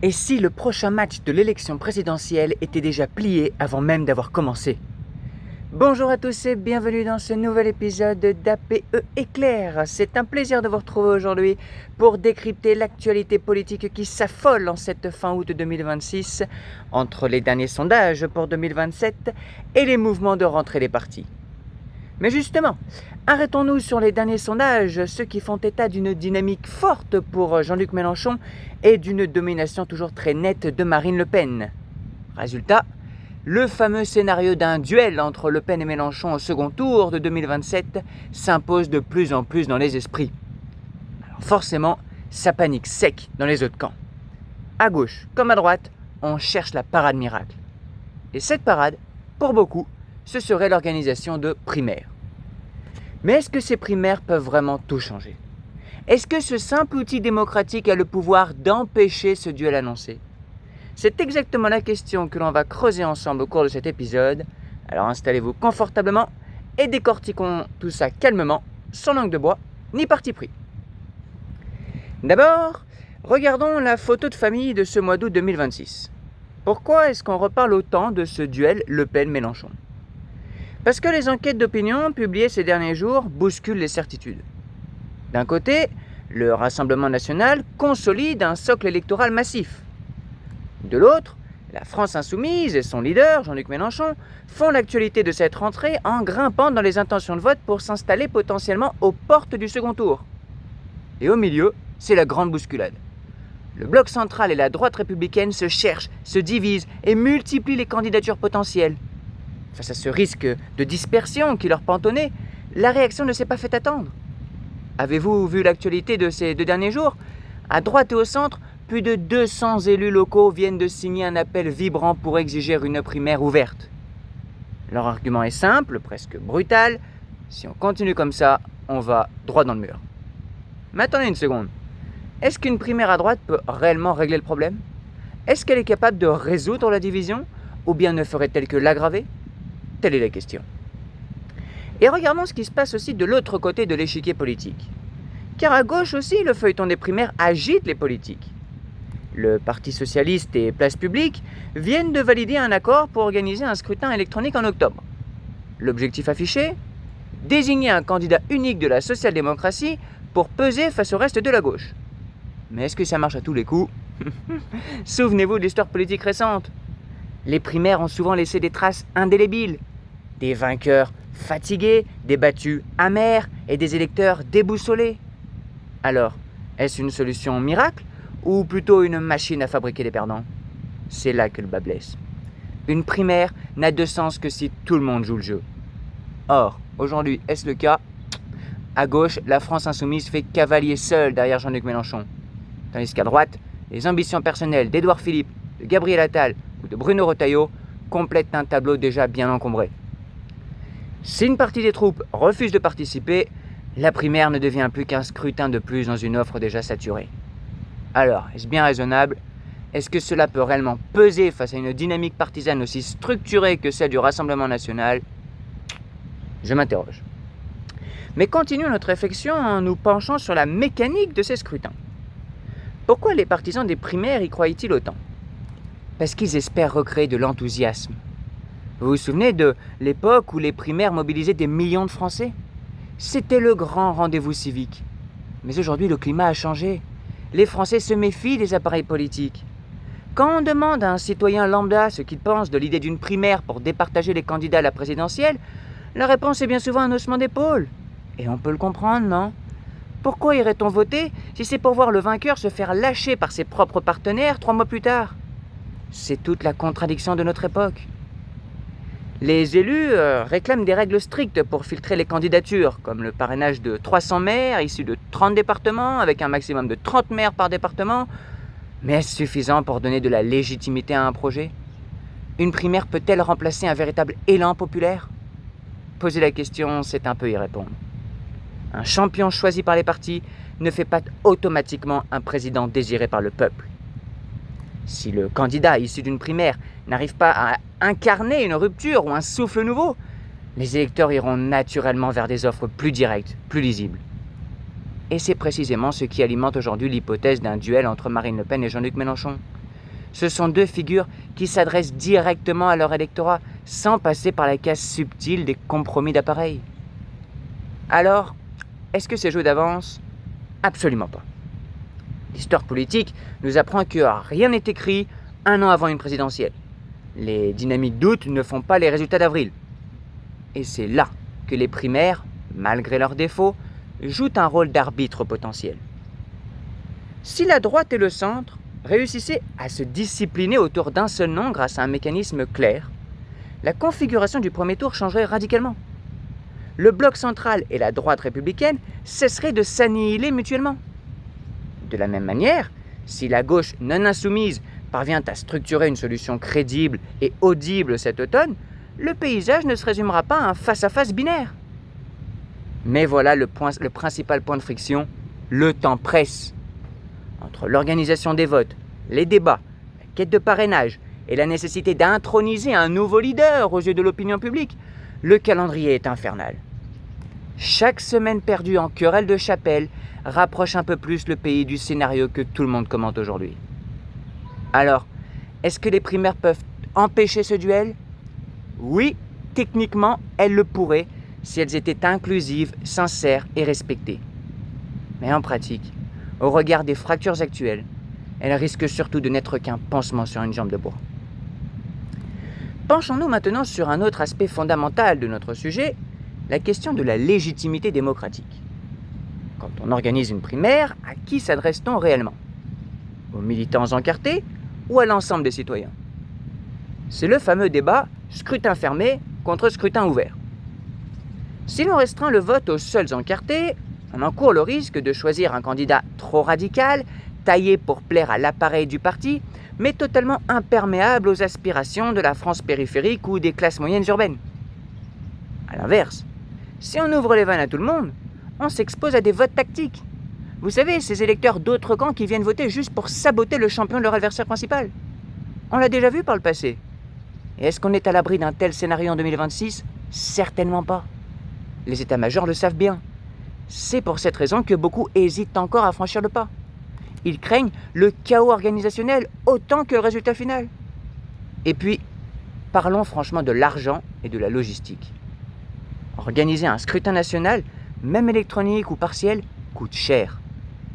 Et si le prochain match de l'élection présidentielle était déjà plié avant même d'avoir commencé? Bonjour à tous et bienvenue dans ce nouvel épisode d'APE Éclair. C'est un plaisir de vous retrouver aujourd'hui pour décrypter l'actualité politique qui s'affole en cette fin août 2026 entre les derniers sondages pour 2027 et les mouvements de rentrée des partis. Mais justement, arrêtons-nous sur les derniers sondages, ceux qui font état d'une dynamique forte pour Jean-Luc Mélenchon et d'une domination toujours très nette de Marine Le Pen. Résultat, le fameux scénario d'un duel entre Le Pen et Mélenchon au second tour de 2027 s'impose de plus en plus dans les esprits. Alors forcément, ça panique sec dans les autres camps. À gauche comme à droite, on cherche la parade miracle. Et cette parade, pour beaucoup, ce serait l'organisation de primaires. Mais est-ce que ces primaires peuvent vraiment tout changer? Est-ce que ce simple outil démocratique a le pouvoir d'empêcher ce duel annoncé? C'est exactement la question que l'on va creuser ensemble au cours de cet épisode. Alors installez-vous confortablement et décortiquons tout ça calmement, sans langue de bois ni parti pris. D'abord, regardons la photo de famille de ce mois d'août 2026. Pourquoi est-ce qu'on reparle autant de ce duel Le Pen-Mélenchon? Parce que les enquêtes d'opinion publiées ces derniers jours bousculent les certitudes. D'un côté, le Rassemblement national consolide un socle électoral massif. De l'autre, la France insoumise et son leader, Jean-Luc Mélenchon, font l'actualité de cette rentrée en grimpant dans les intentions de vote pour s'installer potentiellement aux portes du second tour. Et au milieu, c'est la grande bousculade. Le bloc central et la droite républicaine se cherchent, se divisent et multiplient les candidatures potentielles. Face à ce risque de dispersion qui leur pantonnait, la réaction ne s'est pas fait attendre. Avez-vous vu l'actualité de ces 2 derniers jours? À droite et au centre, plus de 200 élus locaux viennent de signer un appel vibrant pour exiger une primaire ouverte. Leur argument est simple, presque brutal. Si on continue comme ça, on va droit dans le mur. Mais attendez une seconde. Est-ce qu'une primaire à droite peut réellement régler le problème? Est-ce qu'elle est capable de résoudre la division? Ou bien ne ferait-elle que l'aggraver? Telle est la question. Et regardons ce qui se passe aussi de l'autre côté de l'échiquier politique. Car à gauche aussi, le feuilleton des primaires agite les politiques. Le Parti socialiste et Place publique viennent de valider un accord pour organiser un scrutin électronique en octobre. L'objectif affiché? Désigner un candidat unique de la social-démocratie pour peser face au reste de la gauche. Mais est-ce que ça marche à tous les coups? Souvenez-vous de l'histoire politique récente. Les primaires ont souvent laissé des traces indélébiles. Des vainqueurs fatigués, des battus amers et des électeurs déboussolés. Alors, est-ce une solution miracle ou plutôt une machine à fabriquer des perdants? C'est là que le bas blesse. Une primaire n'a de sens que si tout le monde joue le jeu. Or, aujourd'hui, est-ce le cas? À gauche, la France insoumise fait cavalier seul derrière Jean-Luc Mélenchon. Tandis qu'à droite, les ambitions personnelles d'Édouard Philippe, de Gabriel Attal ou de Bruno Retailleau complètent un tableau déjà bien encombré. Si une partie des troupes refuse de participer, la primaire ne devient plus qu'un scrutin de plus dans une offre déjà saturée. Alors, est-ce bien raisonnable? Est-ce que cela peut réellement peser face à une dynamique partisane aussi structurée que celle du Rassemblement national? Je m'interroge. Mais continuons notre réflexion en nous penchant sur la mécanique de ces scrutins. Pourquoi les partisans des primaires y croient-ils autant? Parce qu'ils espèrent recréer de l'enthousiasme. Vous vous souvenez de l'époque où les primaires mobilisaient des millions de Français? C'était le grand rendez-vous civique. Mais aujourd'hui, le climat a changé. Les Français se méfient des appareils politiques. Quand on demande à un citoyen lambda ce qu'il pense de l'idée d'une primaire pour départager les candidats à la présidentielle, la réponse est bien souvent un haussement d'épaule. Et on peut le comprendre, non? Pourquoi irait-on voter si c'est pour voir le vainqueur se faire lâcher par ses propres partenaires 3 mois plus tard? C'est toute la contradiction de notre époque. Les élus réclament des règles strictes pour filtrer les candidatures, comme le parrainage de 300 maires issus de 30 départements, avec un maximum de 30 maires par département. Mais est-ce suffisant pour donner de la légitimité à un projet? Une primaire peut-elle remplacer un véritable élan populaire? Poser la question, c'est un peu y répondre. Un champion choisi par les partis ne fait pas automatiquement un président désiré par le peuple. Si le candidat issu d'une primaire n'arrive pas à incarner une rupture ou un souffle nouveau, les électeurs iront naturellement vers des offres plus directes, plus lisibles. Et c'est précisément ce qui alimente aujourd'hui l'hypothèse d'un duel entre Marine Le Pen et Jean-Luc Mélenchon. Ce sont deux figures qui s'adressent directement à leur électorat sans passer par la case subtile des compromis d'appareil. Alors, est-ce que c'est joué d'avance ? Absolument pas. L'histoire politique nous apprend que rien n'est écrit un an avant une présidentielle. Les dynamiques d'août ne font pas les résultats d'avril. Et c'est là que les primaires, malgré leurs défauts, jouent un rôle d'arbitre potentiel. Si la droite et le centre réussissaient à se discipliner autour d'un seul nom grâce à un mécanisme clair, la configuration du premier tour changerait radicalement. Le bloc central et la droite républicaine cesseraient de s'annihiler mutuellement. De la même manière, si la gauche non insoumise parvient à structurer une solution crédible et audible cet automne, le paysage ne se résumera pas à un face-à-face binaire. Mais voilà le principal point de friction, le temps presse. Entre l'organisation des votes, les débats, la quête de parrainage et la nécessité d'introniser un nouveau leader aux yeux de l'opinion publique, le calendrier est infernal. Chaque semaine perdue en querelle de chapelle rapproche un peu plus le pays du scénario que tout le monde commente aujourd'hui. Alors, est-ce que les primaires peuvent empêcher ce duel ? Oui, techniquement, elles le pourraient si elles étaient inclusives, sincères et respectées. Mais en pratique, au regard des fractures actuelles, elles risquent surtout de n'être qu'un pansement sur une jambe de bois. Penchons-nous maintenant sur un autre aspect fondamental de notre sujet, la question de la légitimité démocratique. Quand on organise une primaire, à qui s'adresse-t-on réellement ? Aux militants encartés ou à l'ensemble des citoyens ? C'est le fameux débat scrutin fermé contre scrutin ouvert. Si l'on restreint le vote aux seuls encartés, on encourt le risque de choisir un candidat trop radical, taillé pour plaire à l'appareil du parti, mais totalement imperméable aux aspirations de la France périphérique ou des classes moyennes urbaines. A l'inverse, si on ouvre les vannes à tout le monde, on s'expose à des votes tactiques. Vous savez, ces électeurs d'autres camps qui viennent voter juste pour saboter le champion de leur adversaire principal. On l'a déjà vu par le passé. Et est-ce qu'on est à l'abri d'un tel scénario en 2026 ? Certainement pas. Les états-majors le savent bien. C'est pour cette raison que beaucoup hésitent encore à franchir le pas. Ils craignent le chaos organisationnel autant que le résultat final. Et puis, parlons franchement de l'argent et de la logistique. Organiser un scrutin national, même électronique ou partiel, coûte cher.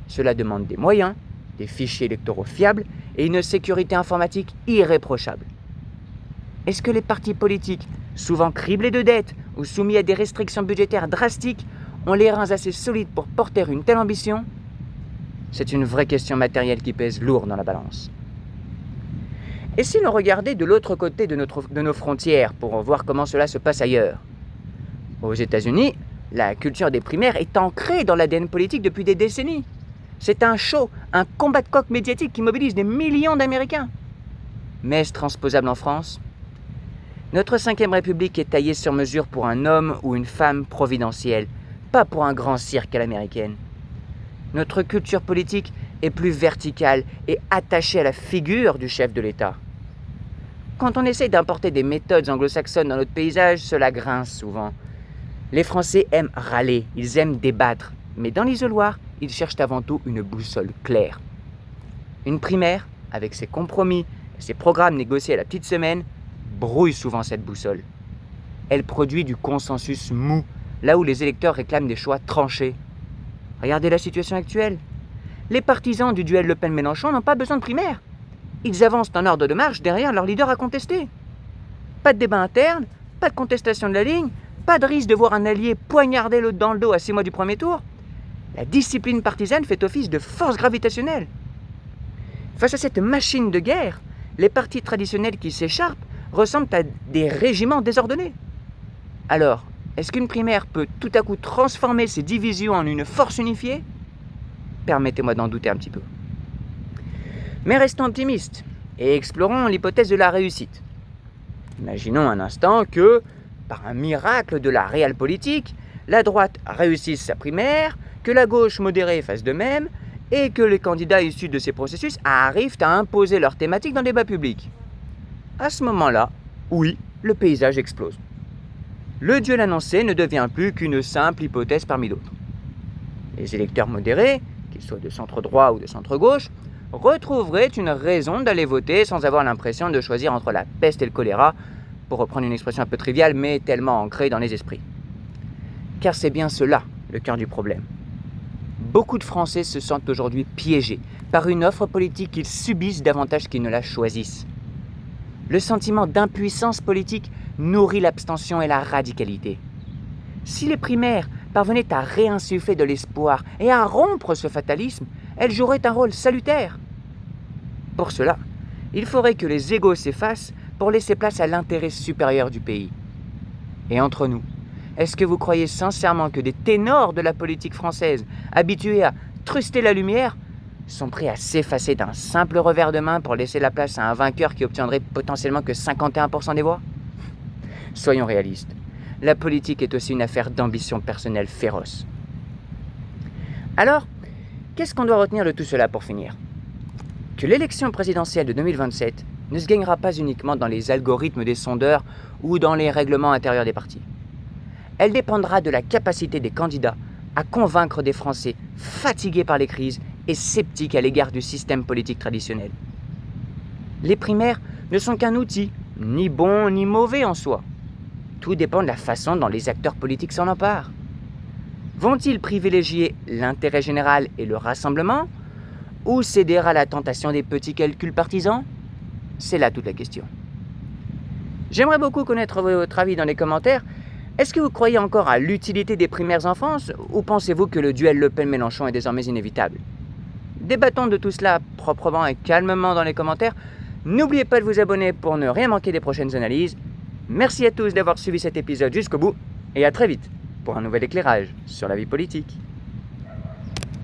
Cela demande des moyens, des fichiers électoraux fiables et une sécurité informatique irréprochable. Est-ce que les partis politiques, souvent criblés de dettes ou soumis à des restrictions budgétaires drastiques, ont les reins assez solides pour porter une telle ambition ? C'est une vraie question matérielle qui pèse lourd dans la balance. Et si l'on regardait de l'autre côté de nos frontières pour voir comment cela se passe ailleurs ? Aux États-Unis, la culture des primaires est ancrée dans l'ADN politique depuis des décennies. C'est un show, un combat de coq médiatique qui mobilise des millions d'Américains. Mais est-ce transposable en France ? Notre 5e République est taillée sur mesure pour un homme ou une femme providentielle, pas pour un grand cirque à l'américaine. Notre culture politique est plus verticale et attachée à la figure du chef de l'État. Quand on essaie d'importer des méthodes anglo-saxonnes dans notre paysage, cela grince souvent. Les Français aiment râler, ils aiment débattre, mais dans l'isoloir, ils cherchent avant tout une boussole claire. Une primaire, avec ses compromis et ses programmes négociés à la petite semaine, brouille souvent cette boussole. Elle produit du consensus mou, là où les électeurs réclament des choix tranchés. Regardez la situation actuelle. Les partisans du duel Le Pen-Mélenchon n'ont pas besoin de primaire. Ils avancent en ordre de marche derrière leur leader à contester. Pas de débat interne, pas de contestation de la ligne, pas de risque de voir un allié poignarder l'autre dans le dos à 6 mois du premier tour. La discipline partisane fait office de force gravitationnelle. Face à cette machine de guerre, les partis traditionnels qui s'écharpent ressemblent à des régiments désordonnés. Alors, est-ce qu'une primaire peut tout à coup transformer ces divisions en une force unifiée ? Permettez-moi d'en douter un petit peu. Mais restons optimistes et explorons l'hypothèse de la réussite. Imaginons un instant que, par un miracle de la réelle politique, la droite réussisse sa primaire, que la gauche modérée fasse de même, et que les candidats issus de ces processus arrivent à imposer leur thématique dans le débat public. À ce moment-là, oui, le paysage explose. Le duel annoncé ne devient plus qu'une simple hypothèse parmi d'autres. Les électeurs modérés, qu'ils soient de centre droit ou de centre gauche, retrouveraient une raison d'aller voter sans avoir l'impression de choisir entre la peste et le choléra, pour reprendre une expression un peu triviale mais tellement ancrée dans les esprits. Car c'est bien cela le cœur du problème. Beaucoup de Français se sentent aujourd'hui piégés par une offre politique qu'ils subissent davantage qu'ils ne la choisissent. Le sentiment d'impuissance politique nourrit l'abstention et la radicalité. Si les primaires parvenaient à réinsuffler de l'espoir et à rompre ce fatalisme, elles joueraient un rôle salutaire. Pour cela, il faudrait que les égos s'effacent pour laisser place à l'intérêt supérieur du pays. Et entre nous, est-ce que vous croyez sincèrement que des ténors de la politique française, habitués à truster la lumière, sont prêts à s'effacer d'un simple revers de main pour laisser la place à un vainqueur qui obtiendrait potentiellement que 51% des voix ? Soyons réalistes, la politique est aussi une affaire d'ambition personnelle féroce. Alors, qu'est-ce qu'on doit retenir de tout cela pour finir ? Que l'élection présidentielle de 2027 ne se gagnera pas uniquement dans les algorithmes des sondeurs ou dans les règlements intérieurs des partis. Elle dépendra de la capacité des candidats à convaincre des Français fatigués par les crises et sceptiques à l'égard du système politique traditionnel. Les primaires ne sont qu'un outil, ni bon ni mauvais en soi. Tout dépend de la façon dont les acteurs politiques s'en emparent. Vont-ils privilégier l'intérêt général et le rassemblement, ou céder à la tentation des petits calculs partisans ? C'est là toute la question. J'aimerais beaucoup connaître votre avis dans les commentaires. Est-ce que vous croyez encore à l'utilité des primaires en France, ou pensez-vous que le duel Le Pen-Mélenchon est désormais inévitable ? Débattons de tout cela proprement et calmement dans les commentaires. N'oubliez pas de vous abonner pour ne rien manquer des prochaines analyses. Merci à tous d'avoir suivi cet épisode jusqu'au bout, et à très vite pour un nouvel éclairage sur la vie politique.